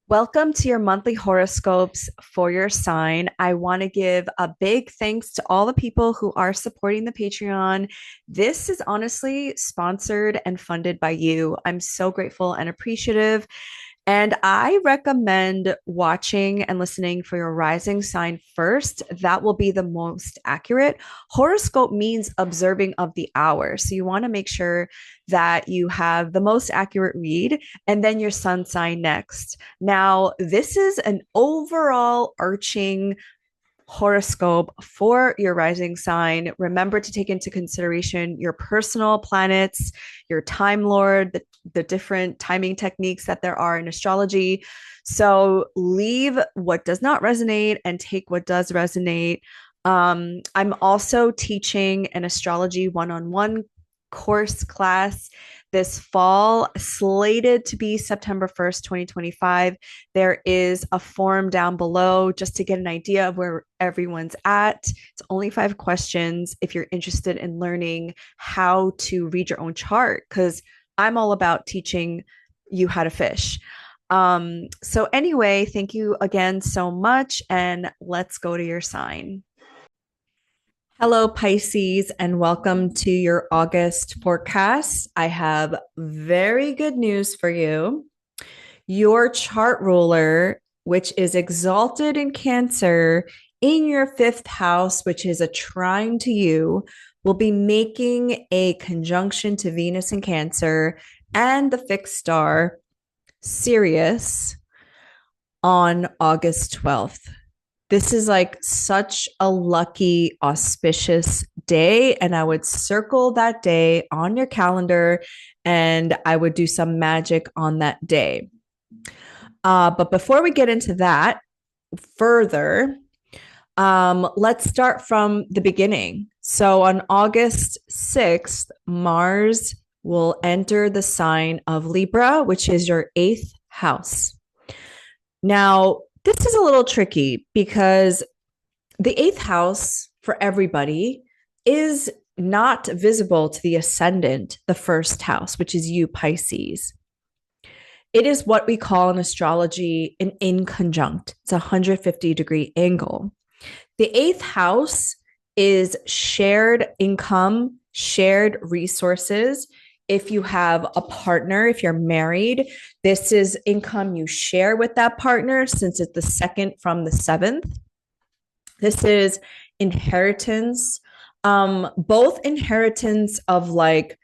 Welcome to your monthly horoscopes for your sign. I want to give a big thanks to all the people who are supporting the Patreon. This is honestly sponsored and funded by you. I'm so grateful and appreciative. And I recommend watching and listening for your rising sign first. That will be the most accurate. Horoscope means observing of the hour. So you want to make sure that you have the most accurate read and then your sun sign next. Now, this is an overall arching horoscope for your rising sign. Remember to take into consideration your personal planets, your time lord, the different timing techniques that there are in astrology. So leave what does not resonate and take what does resonate. I'm also teaching an astrology one-on-one course class this fall, slated to be September 1st, 2025. There is a form down below just to get an idea of where everyone's at. It's only 5 questions if you're interested in learning how to read your own chart, because I'm all about teaching you how to fish. So anyway, thank you again so much, and let's go to your sign. Hello, Pisces, and welcome to your August forecast. I have very good news for you. Your chart ruler, which is exalted in Cancer in your fifth house, which is a trine to you, will be making a conjunction to Venus in Cancer and the fixed star Sirius on August 12th. This is like such a lucky, auspicious day. And I would circle that day on your calendar and I would do some magic on that day. But before we get into that further, let's start from the beginning. So on August 6th, Mars will enter the sign of Libra, which is your eighth house. Now, this is a little tricky because the eighth house for everybody is not visible to the ascendant, the first house, which is you, Pisces. It is what we call in astrology an inconjunct. It's a 150-degree angle. The eighth house is shared income, shared resources. If you have a partner, if you're married, this is income you share with that partner since it's the second from the seventh. This is inheritance, both inheritance of like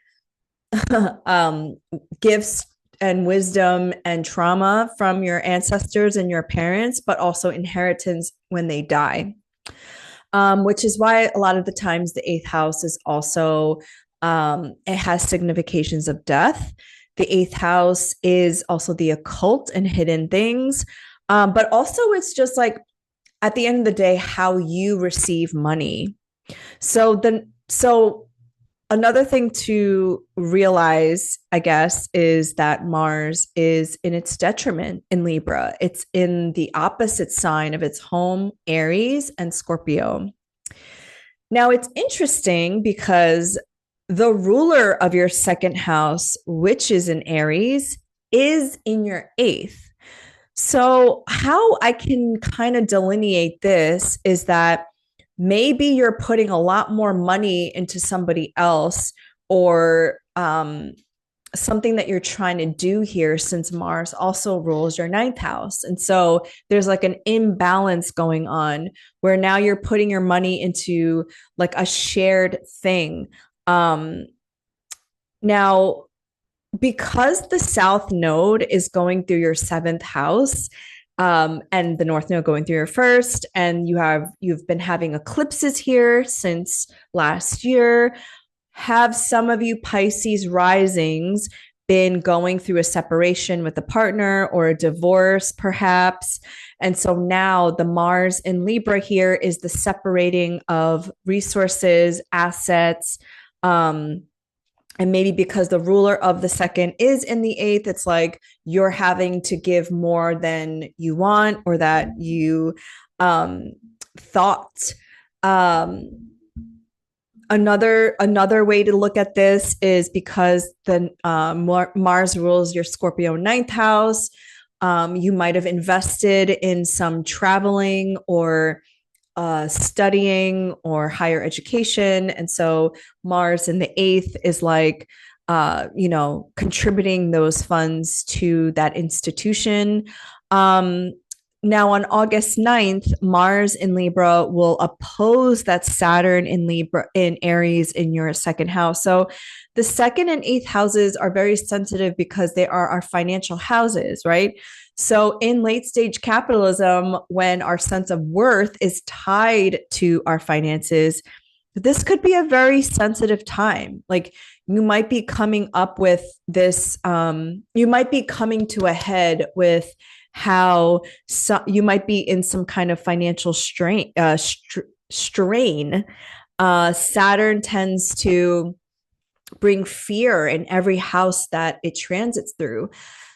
gifts and wisdom and trauma from your ancestors and your parents, but also inheritance when they die. Which is why a lot of the times the eighth house is also it has significations of death. The eighth house is also the occult and hidden things. But also it's just like at the end of the day, how you receive money. So another thing to realize, I guess, is that Mars is in its detriment in Libra. It's in the opposite sign of its home, Aries and Scorpio. Now, it's interesting because the ruler of your second house, which is in Aries, is in your eighth. So, how I can kind of delineate this is that maybe you're putting a lot more money into somebody else or something that you're trying to do here since Mars also rules your ninth house. And so there's like an imbalance going on where now you're putting your money into like a shared thing. Now, because the South Node is going through your seventh house, and the North Node going through your first, and you've been having eclipses here since last year. Have some of you Pisces risings been going through a separation with a partner or a divorce, perhaps? And so now the Mars in Libra here is the separating of resources, assets, and maybe because the ruler of the second is in the eighth, it's like you're having to give more than you want or that you thought. Another way to look at this is because the Mars rules your Scorpio ninth house. You might have invested in some traveling or studying or higher education. And so Mars in the eighth is like, contributing those funds to that institution. Um, Now, on August 9th, Mars in Libra will oppose that Saturn in Libra in Aries in your second house. So the second and eighth houses are very sensitive because they are our financial houses, right? So in late stage capitalism, when our sense of worth is tied to our finances, this could be a very sensitive time. Like you might be coming up with this, you might be coming to a head with how you might be in some kind of financial strain. Saturn tends to bring fear in every house that it transits through.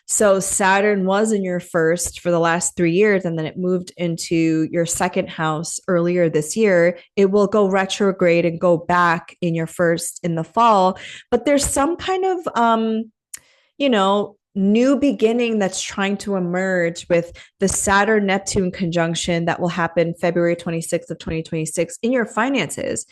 So Saturn was in your first for the last 3 years, and then it moved into your second house earlier this year. It will go retrograde and go back in your first in the fall. But there's some kind of new beginning that's trying to emerge with the Saturn Neptune conjunction that will happen February 26th of 2026 in your finances.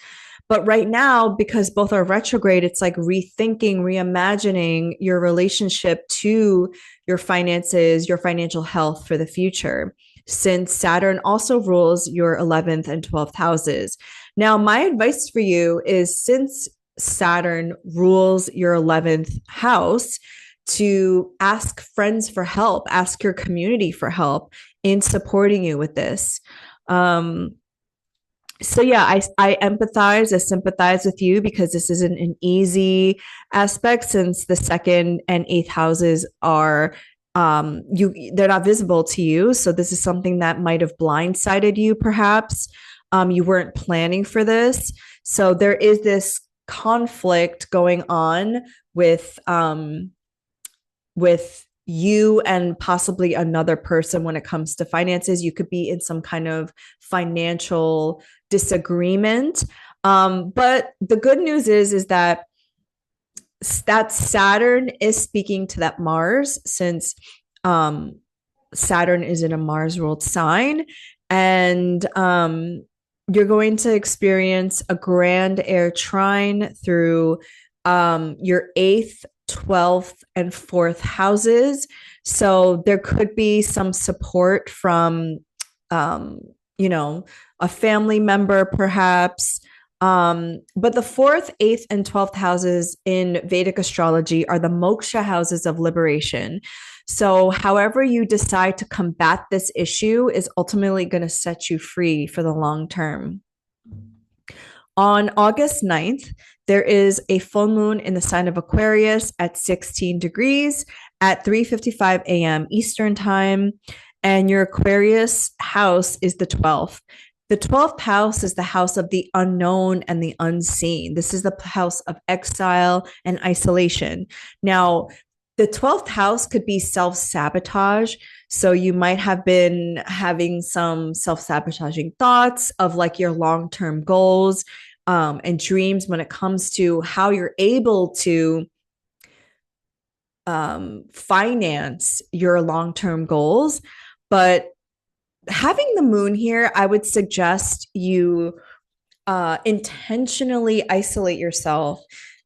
But right now, because both are retrograde, it's like rethinking, reimagining your relationship to your finances, your financial health for the future, since Saturn also rules your 11th and 12th houses. Now, my advice for you is, since Saturn rules your 11th house, to ask friends for help, ask your community for help in supporting you with this. So yeah, I empathize, I sympathize with you, because this isn't an easy aspect, since the second and eighth houses are they're not visible to you. So this is something that might have blindsided you, perhaps. You weren't planning for this. So there is this conflict going on with you and possibly another person when it comes to finances. You could be in some kind of financial disagreement. But the good news is that Saturn is speaking to that Mars, since Saturn is in a Mars ruled sign. And you're going to experience a grand air trine through your eighth, 12th, and fourth houses. So there could be some support from, a family member, perhaps. But the fourth, eighth, and 12th houses in Vedic astrology are the moksha houses of liberation. So, however you decide to combat this issue is ultimately going to set you free for the long term. On August 9th, there is a full moon in the sign of Aquarius at 16 degrees at 3:55 a.m. Eastern time. And your Aquarius house is the 12th. The 12th house is the house of the unknown and the unseen. This is the house of exile and isolation. Now, the 12th house could be self-sabotage. So you might have been having some self-sabotaging thoughts of like your long-term goals and dreams when it comes to how you're able to finance your long-term goals. But having the moon here, I would suggest you intentionally isolate yourself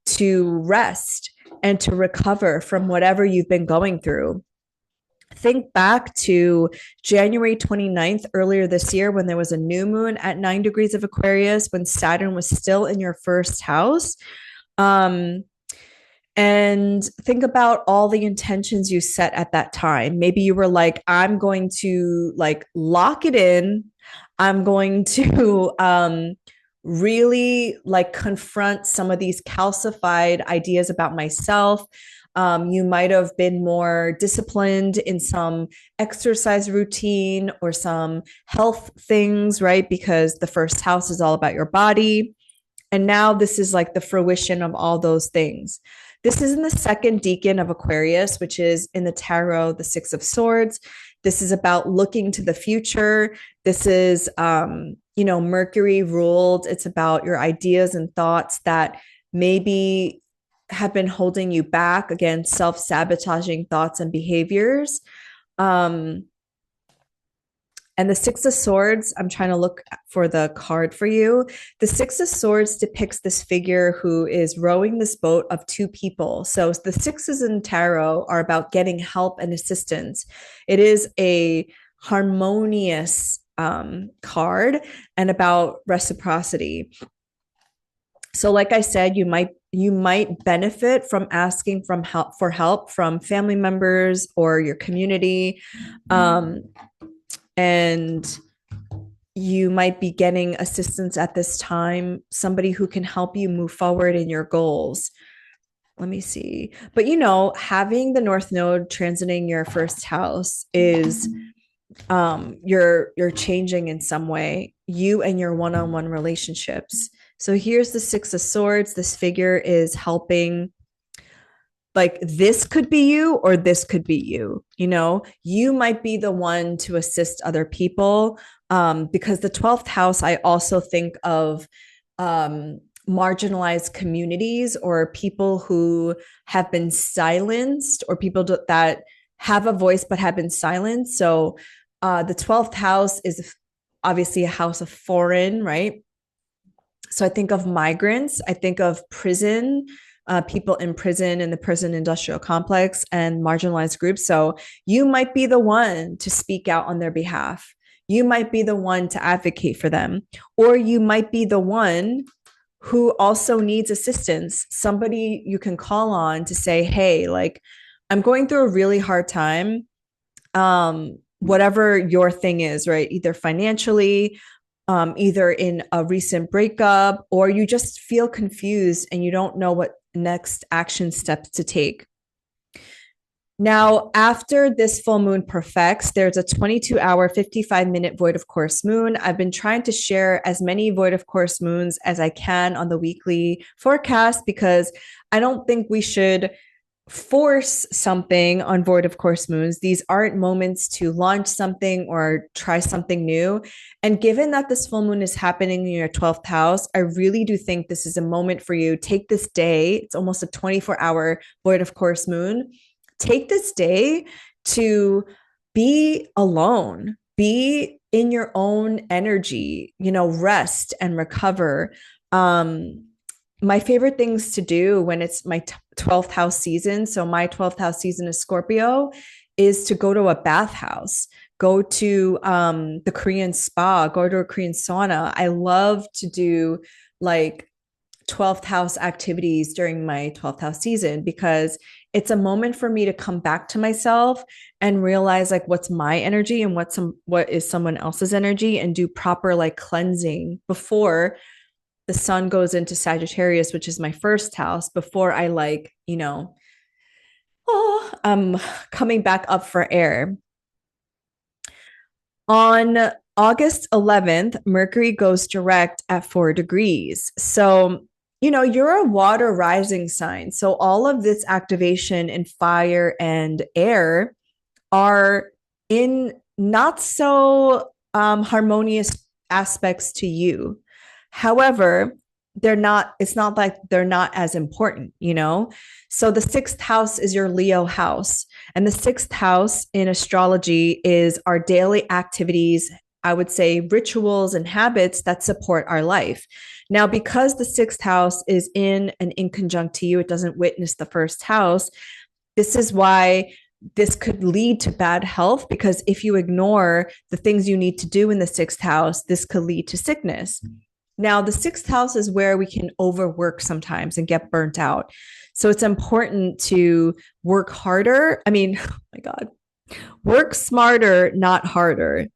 to rest and to recover from whatever you've been going through. Think back to January 29th earlier this year, when there was a new moon at 9 degrees of Aquarius, when Saturn was still in your first house. And think about all the intentions you set at that time. Maybe you were like, I'm going to like lock it in. I'm going to really like confront some of these calcified ideas about myself. You might have been more disciplined in some exercise routine or some health things, right? Because the first house is all about your body. And now this is like the fruition of all those things. This is in the second decan of Aquarius, which is in the tarot, the Six of Swords. This is about looking to the future. This is, Mercury ruled. It's about your ideas and thoughts that maybe have been holding you back. Again, self-sabotaging thoughts and behaviors. Um, and the Six of Swords, I'm trying to look for the card for you. The Six of Swords depicts this figure who is rowing this boat of two people. So the sixes in tarot are about getting help and assistance. It is a harmonious card and about reciprocity. So, like I said, you might benefit from asking for help from family members or your community. Um, and you might be getting assistance at this time, somebody who can help you move forward in your goals. Let me see. But having the North Node transiting your first house is you're changing in some way, you and your one-on-one relationships. So here's the Six of Swords. This figure is helping, like, this could be you or this could be you. You might be the one to assist other people, because the 12th house, I also think of marginalized communities or people who have been silenced, or people that have a voice but have been silenced. So the 12th house is obviously a house of foreign, right? So I think of migrants, I think of prison, people in prison, in the prison industrial complex, and marginalized groups. So you might be the one to speak out on their behalf. You might be the one to advocate for them, or you might be the one who also needs assistance, somebody you can call on to say, hey, like, I'm going through a really hard time. Whatever your thing is, right? Either financially, either in a recent breakup, or you just feel confused and you don't know what next action steps to take. Now, after this full moon perfects, there's a 22-hour, 55-minute void of course moon. I've been trying to share as many void of course moons as I can on the weekly forecast, because I don't think we should force something on void of course moons. These aren't moments to launch something or try something new. And given that this full moon is happening in your 12th house, I really do think this is a moment for you. Take this day. It's almost a 24-hour void of course moon. Take this day to be alone, be in your own energy, rest and recover. My favorite things to do when it's my 12th house season, so my 12th house season is Scorpio, is to go to a bathhouse, go to the Korean spa, go to a Korean sauna. I love to do like 12th house activities during my 12th house season, because it's a moment for me to come back to myself and realize like what's my energy and what is someone else's energy, and do proper like cleansing before the sun goes into Sagittarius, which is my first house, before I I'm coming back up for air. On August 11th, Mercury goes direct at 4 degrees. So, you're a water rising sign. So all of this activation in fire and air are in not so harmonious aspects to you. However, it's not like they're not as important. So the 6th house is your Leo house. And the 6th house in astrology is our daily activities, I would say rituals and habits that support our life. Now, because the 6th house is in conjunct to you, it doesn't witness the first house. This is why this could lead to bad health, because if you ignore the things you need to do in the 6th house, this could lead to sickness. Now, the 6th house is where we can overwork sometimes and get burnt out. So it's important to work harder. I mean, oh my God, work smarter, not harder.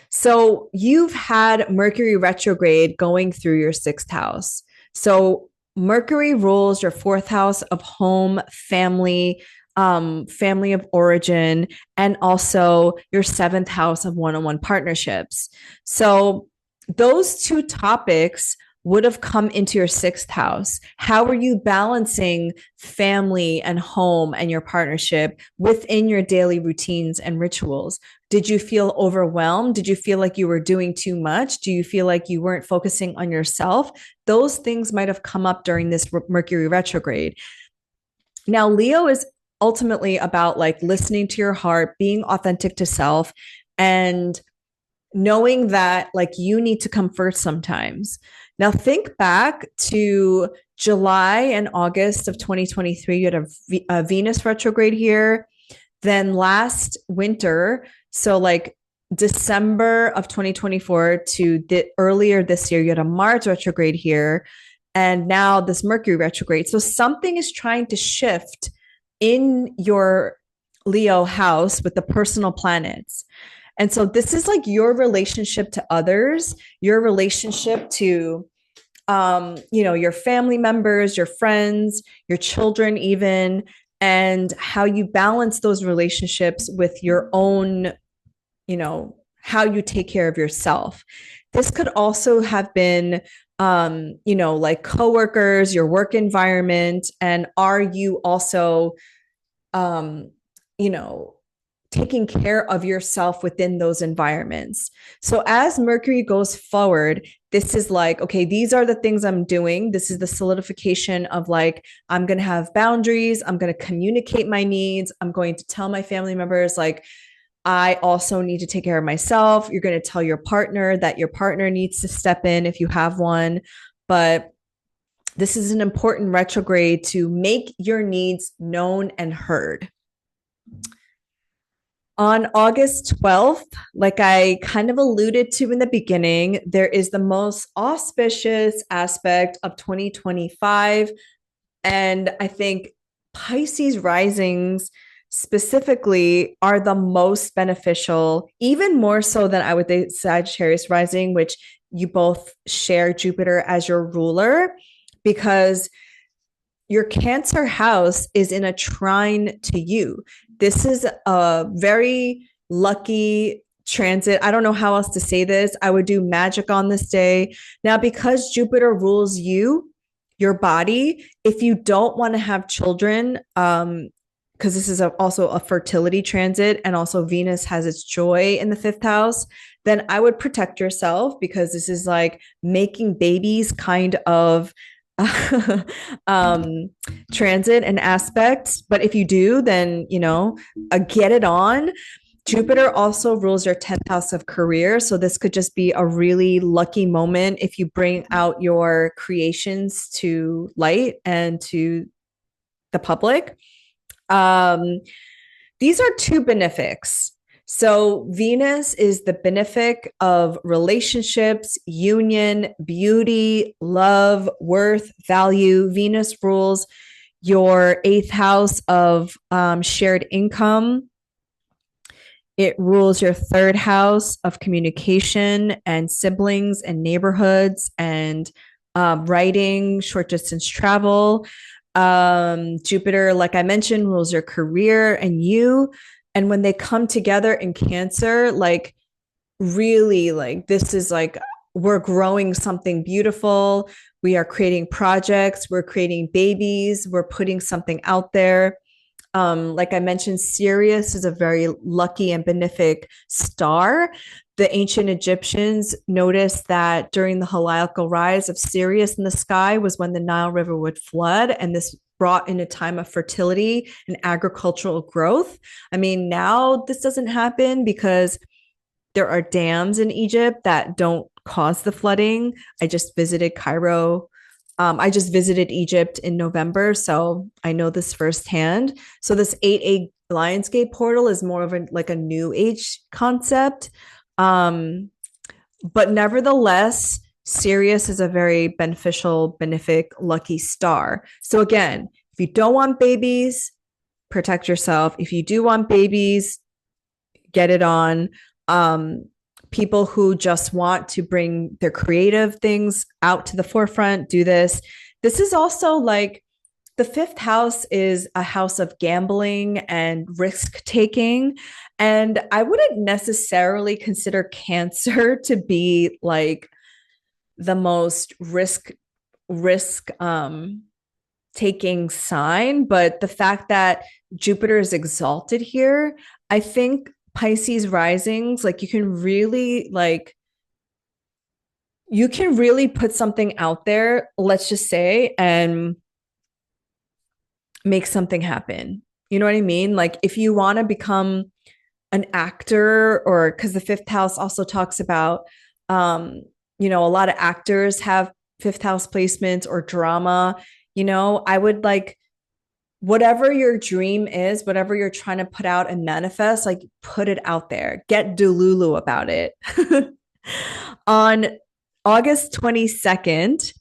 So you've had Mercury retrograde going through your 6th house. So Mercury rules your 4th house of home, family, family of origin, and also your 7th house of one-on-one partnerships. So those two topics would have come into your 6th house. How are you balancing family and home and your partnership within your daily routines and rituals? Did you feel overwhelmed? Did you feel like you were doing too much? Do you feel like you weren't focusing on yourself? Those things might have come up during this Mercury retrograde. Now, Leo is ultimately about like listening to your heart, being authentic to self, and knowing that like you need to come first sometimes. Now think back to July and August of 2023. You had a Venus retrograde here. Then last winter, so like December of 2024 to earlier this year, you had a Mars retrograde here, and now this Mercury retrograde. So something is trying to shift in your Leo house with the personal planets. And so this is like your relationship to others, your relationship to your family members, your friends, your children even, and how you balance those relationships with your own, how you take care of yourself. This could also have been like coworkers, your work environment, and are you also um, you know, taking care of yourself within those environments. So as Mercury goes forward, this is like, okay, these are the things I'm doing. This is the solidification of like, I'm going to have boundaries. I'm going to communicate my needs. I'm going to tell my family members, like, I also need to take care of myself. You're going to tell your partner that your partner needs to step in if you have one. But this is an important retrograde to make your needs known and heard. On August 12th, like I kind of alluded to in the beginning, there is the most auspicious aspect of 2025. And I think Pisces risings specifically are the most beneficial, even more so than I would say Sagittarius rising, which you both share Jupiter as your ruler, because your Cancer house is in a trine to you. This is a very lucky transit. I don't know how else to say this. I would do magic on this day. Now, because Jupiter rules you, your body, if you don't want to have children, because this is also a fertility transit, and also Venus has its joy in the fifth house, then I would protect yourself, because this is like making babies kind of transit and aspects. But if you do, then get it on. Jupiter also rules your 10th house of career, so this could just be a really lucky moment if you bring out your creations to light and to the public. These are two benefics. So Venus is the benefic of relationships, union, beauty, love, worth, value. Venus rules your 8th house of shared income. It rules your 3rd house of communication and siblings and neighborhoods and writing, short distance travel. Jupiter, like I mentioned, rules your career and you. And when they come together in Cancer, like really, like this is like we're growing something beautiful. We are creating projects, we're creating babies, we're putting something out there. Like I mentioned, Sirius is a very lucky and benefic star. The ancient Egyptians noticed that during the heliacal rise of Sirius in the sky was when the Nile River would flood, and this brought in a time of fertility and agricultural growth. I mean, now this doesn't happen because there are dams in Egypt that don't cause the flooding. I just visited Cairo. I just visited Egypt in November, so I know this firsthand. So this 8A Lionsgate portal is more of like a new age concept. But nevertheless, Sirius is a very beneficial, benefic, lucky star. So again, if you don't want babies, protect yourself. If you do want babies, get it on. People who just want to bring their creative things out to the forefront, do this. This is also like the 5th house is a house of gambling and risk taking. And I wouldn't necessarily consider Cancer to be like the most risk taking sign, but the fact that Jupiter is exalted here, I think Pisces risings, like you can really put something out there, let's just say, and make something happen. You know what I mean? Like if you want to become an actor, or because the fifth house also talks about, um, a lot of actors have fifth house placements or drama, I would like whatever your dream is, whatever you're trying to put out and manifest, like put it out there. Get Delulu about it. On August 22nd,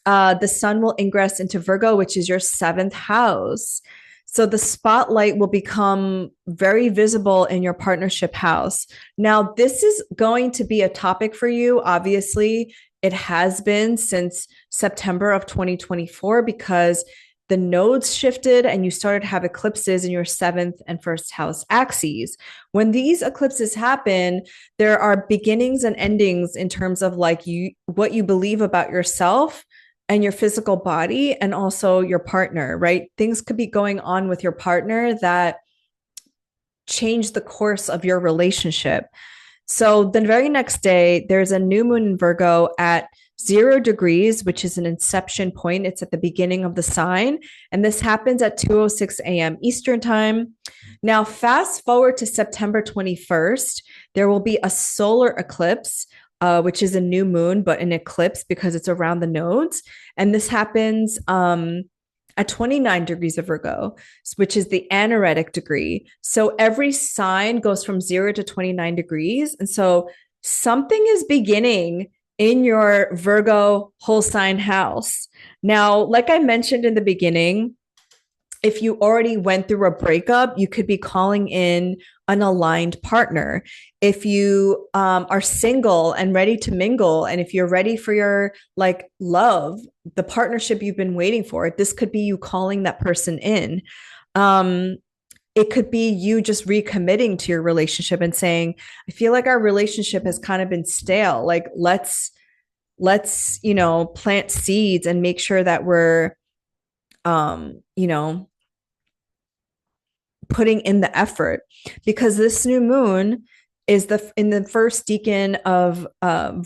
the sun will ingress into Virgo, which is your seventh house. So the spotlight will become very visible in your partnership house. Now, this is going to be a topic for you. Obviously, it has been since September of 2024 because the nodes shifted and you started to have eclipses in your seventh and first house axes. When these eclipses happen, there are beginnings and endings in terms of like what you believe about yourself and your physical body and also your partner, right? Things could be going on with your partner that change the course of your relationship. So the very next day, there's a new moon in Virgo at 0 degrees, which is an inception point. It's at the beginning of the sign. And this happens at 2:06 a.m. Eastern time. Now, fast forward to September 21st, there will be a solar eclipse, which is a new moon, but an eclipse because it's around the nodes. And this happens at 29 degrees of Virgo, which is the anaretic degree. So every sign goes from 0 to 29 degrees. And so something is beginning in your Virgo whole sign house. Now, like I mentioned in the beginning, if you already went through a breakup, you could be calling in an aligned partner. If you are single and ready to mingle, and if you're ready for your like love, the partnership you've been waiting for, this could be you calling that person in. It could be you just recommitting to your relationship and saying, I feel like our relationship has kind of been stale. Like let's plant seeds and make sure that we're um, you know, putting in the effort, because this new moon is in the first decan of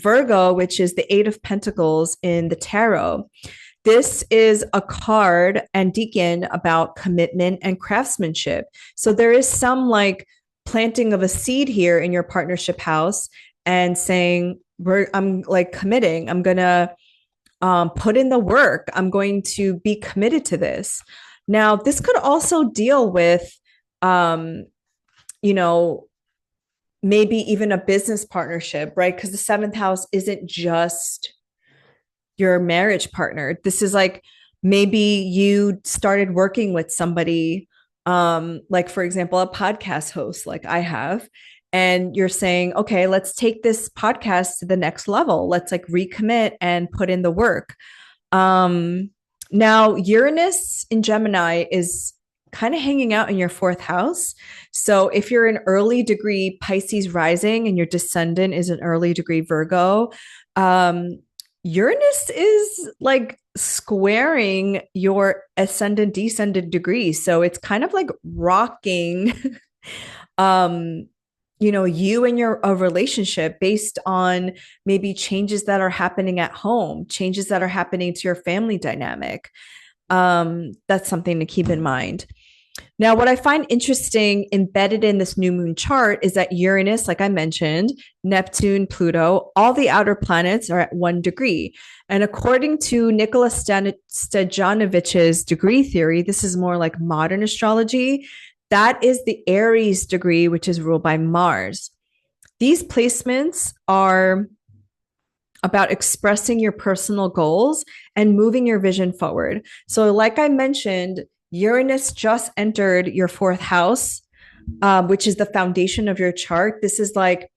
Virgo, which is the Eight of Pentacles in the tarot. This is a card and decan about commitment and craftsmanship. So there is some like planting of a seed here in your partnership house and saying, I'm like committing. I'm gonna put in the work. I'm going to be committed to this. Now, this could also deal with um, you know, maybe even a business partnership, right? Because the seventh house isn't just your marriage partner. This is like maybe you started working with somebody, like for example, a podcast host, like I have, and you're saying, okay, let's take this podcast to the next level. Let's like recommit and put in the work. Now, Uranus in Gemini is kind of hanging out in your fourth house. So if you're an early degree Pisces rising and your descendant is an early degree Virgo, Uranus is like squaring your ascendant descendant degrees. So it's kind of like rocking um you and your a relationship based on maybe changes that are happening at home, changes that are happening to your family dynamic. That's something to keep in mind. Now, what I find interesting embedded in this new moon chart is that Uranus, like I mentioned, Neptune, Pluto, all the outer planets are at 1 degree. And according to Nicholas Stojanovich's degree theory, this is more like modern astrology. That is the Aries degree, which is ruled by Mars. These placements are about expressing your personal goals and moving your vision forward. So, like I mentioned, Uranus just entered your fourth house, which is the foundation of your chart. This is like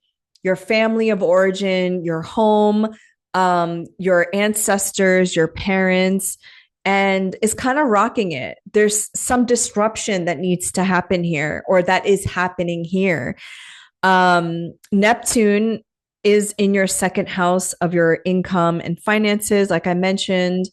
your family of origin, your home, your ancestors, your parents, and it's kind of rocking it. There's some disruption that needs to happen here, or that is happening here. Neptune is in your second house of your income and finances, like I mentioned.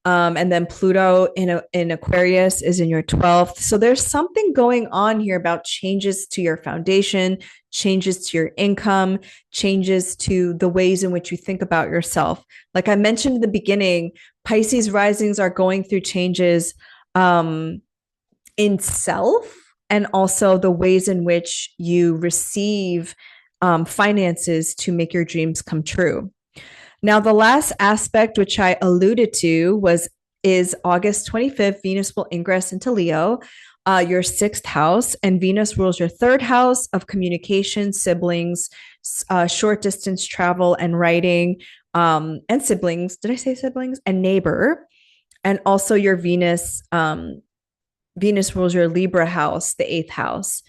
And then Pluto in Aquarius is in your 12th. So there's something going on here about changes to your foundation, changes to your income, changes to the ways in which you think about yourself. Like I mentioned in the beginning, Pisces risings are going through changes in self and also the ways in which you receive finances to make your dreams come true. Now, the last aspect, which I alluded to, was is August 25th, Venus will ingress into Leo, your sixth house, and Venus rules your third house of communication, siblings, short distance travel, and writing, and siblings. Did I say siblings? And neighbor, and also your Venus rules your Libra house, the eighth house.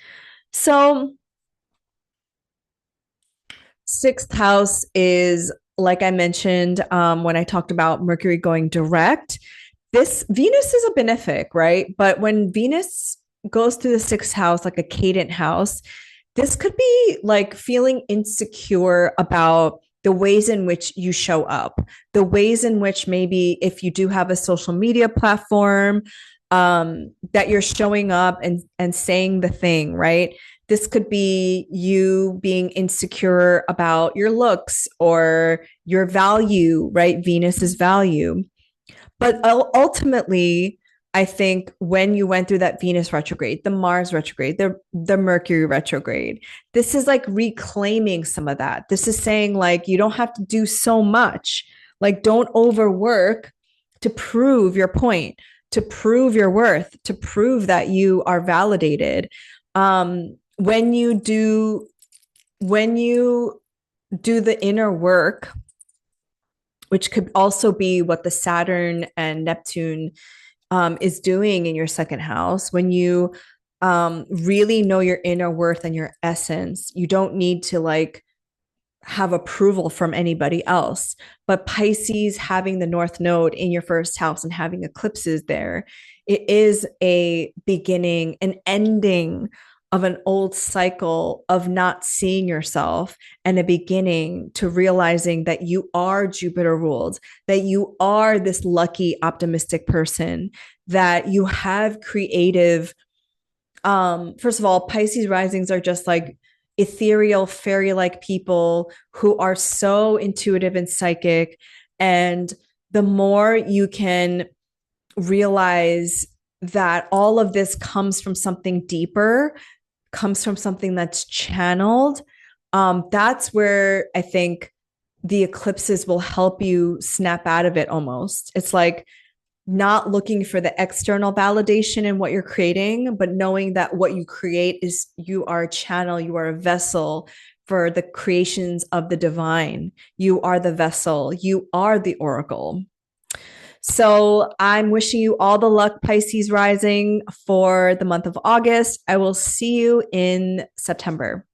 So, sixth house is, like I mentioned when I talked about Mercury going direct. This Venus is a benefic, right? But when Venus goes through the sixth house, like a cadent house, this could be like feeling insecure about the ways in which you show up, the ways in which maybe if you do have a social media platform, that you're showing up and saying the thing, right? This could be you being insecure about your looks or your value, right? Venus's value. But ultimately, I think when you went through that Venus retrograde, the Mars retrograde, the Mercury retrograde, this is like reclaiming some of that. This is saying like you don't have to do so much. Like don't overwork to prove your point, to prove your worth, to prove that you are validated. When you do the inner work, which could also be what the Saturn and Neptune is doing in your second house, when you really know your inner worth and your essence, you don't need to like have approval from anybody else. But Pisces having the North Node in your first house and having eclipses there, it is a beginning, an ending of an old cycle of not seeing yourself and a beginning to realizing that you are Jupiter ruled, that you are this lucky, optimistic person, that you have creative. First of all, Pisces risings are just like ethereal, fairy like people who are so intuitive and psychic. And the more you can realize that all of this comes from something deeper, comes from something that's channeled, that's where I think the eclipses will help you snap out of it almost. It's like not looking for the external validation in what you're creating, but knowing that what you create is you are a channel, you are a vessel for the creations of the divine. You are the vessel, you are the oracle. So I'm wishing you all the luck, Pisces rising, for the month of August. I will see you in September.